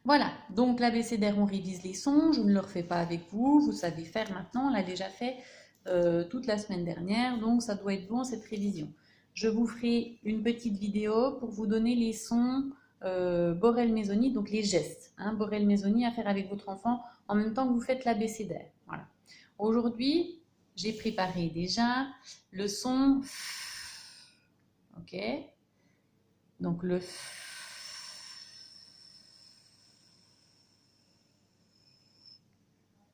Voilà, donc l'abécédaire, on révise les sons, je ne le refais pas avec vous, vous savez faire maintenant, on l'a déjà fait toute la semaine dernière, donc ça doit être bon cette révision. Je vous ferai une petite vidéo pour vous donner les sons Borel-Mésoni, donc les gestes, hein, Borel-Mésoni à faire avec votre enfant en même temps que vous faites l'abécédaire. Voilà. Aujourd'hui, j'ai préparé déjà le son F, ok? Donc le F.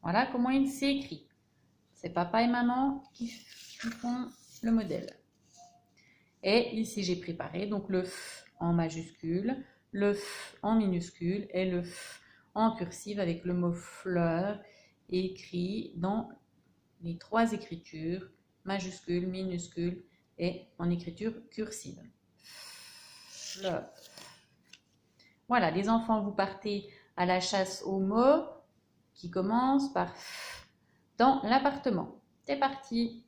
Voilà comment il s'écrit. C'est papa et maman qui font le modèle. Et ici, j'ai préparé donc le F en majuscule, le F en minuscule et le F en cursive avec le mot fleur écrit dans les trois écritures, majuscule, minuscule et en écriture cursive. Fleur. Voilà, les enfants, vous partez à la chasse aux mots qui commencent par F dans l'appartement. C'est parti!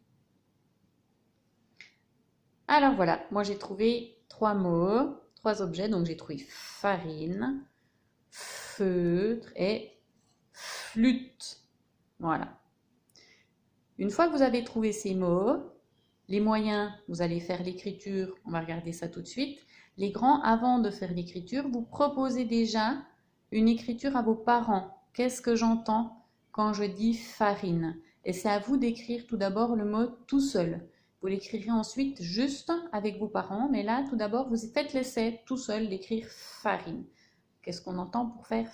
Alors voilà, moi j'ai trouvé trois mots, trois objets. Donc j'ai trouvé farine, feutre et flûte. Voilà. Une fois que vous avez trouvé ces mots, les moyens, vous allez faire l'écriture. On va regarder ça tout de suite. Les grands, avant de faire l'écriture, vous proposez déjà une écriture à vos parents. Qu'est-ce que j'entends quand je dis farine? Et c'est à vous d'écrire tout d'abord le mot tout seul. Vous l'écrirez ensuite juste avec vos parents, mais là, tout d'abord, vous faites l'essai tout seul d'écrire farine. Qu'est-ce qu'on entend pour faire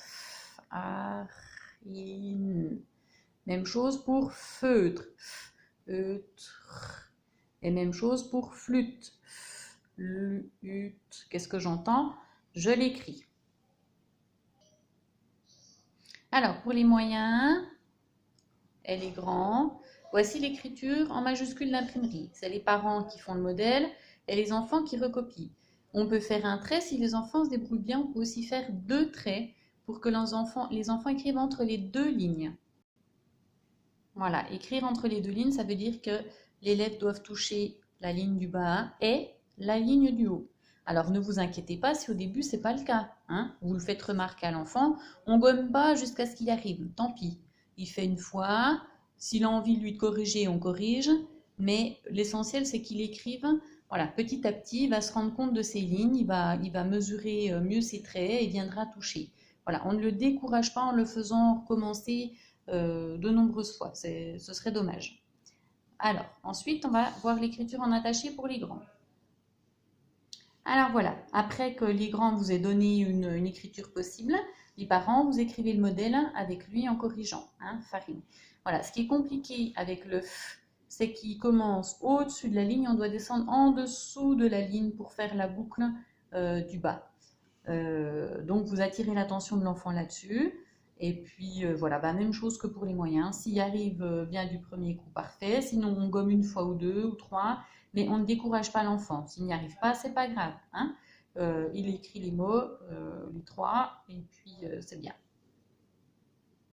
farine? Même chose pour feutre. Feutre. Et même chose pour flûte. Flûte. Qu'est-ce que j'entends? Je l'écris. Alors, pour les moyens et les grands, voici l'écriture en majuscule d'imprimerie. C'est les parents qui font le modèle et les enfants qui recopient. On peut faire un trait si les enfants se débrouillent bien. On peut aussi faire deux traits pour que les enfants écrivent entre les deux lignes. Voilà, écrire entre les deux lignes, ça veut dire que les lèvres doivent toucher la ligne du bas et la ligne du haut. Alors ne vous inquiétez pas si au début ce n'est pas le cas, hein. Vous le faites remarquer à l'enfant, on gomme pas jusqu'à ce qu'il arrive, tant pis. Il fait une fois, s'il a envie lui de corriger, on corrige, mais l'essentiel c'est qu'il écrive. Voilà, petit à petit, il va se rendre compte de ses lignes, il va mesurer mieux ses traits et viendra toucher. Voilà, on ne le décourage pas en le faisant recommencer de nombreuses fois, ce serait dommage. Alors, ensuite, on va voir l'écriture en attaché pour les grands. Alors voilà, après que les grands vous aient donné une écriture possible, les parents, vous écrivez le modèle avec lui en corrigeant, hein, farine. Voilà, ce qui est compliqué avec le F, c'est qu'il commence au-dessus de la ligne, on doit descendre en dessous de la ligne pour faire la boucle du bas. Donc vous attirez l'attention de l'enfant là-dessus. Et puis voilà, même chose que pour les moyens. S'il arrive bien du premier coup, parfait. Sinon, on gomme une fois ou deux ou trois. Mais on ne décourage pas l'enfant. S'il n'y arrive pas, c'est pas grave, hein. Il écrit les mots, les trois, et puis c'est bien.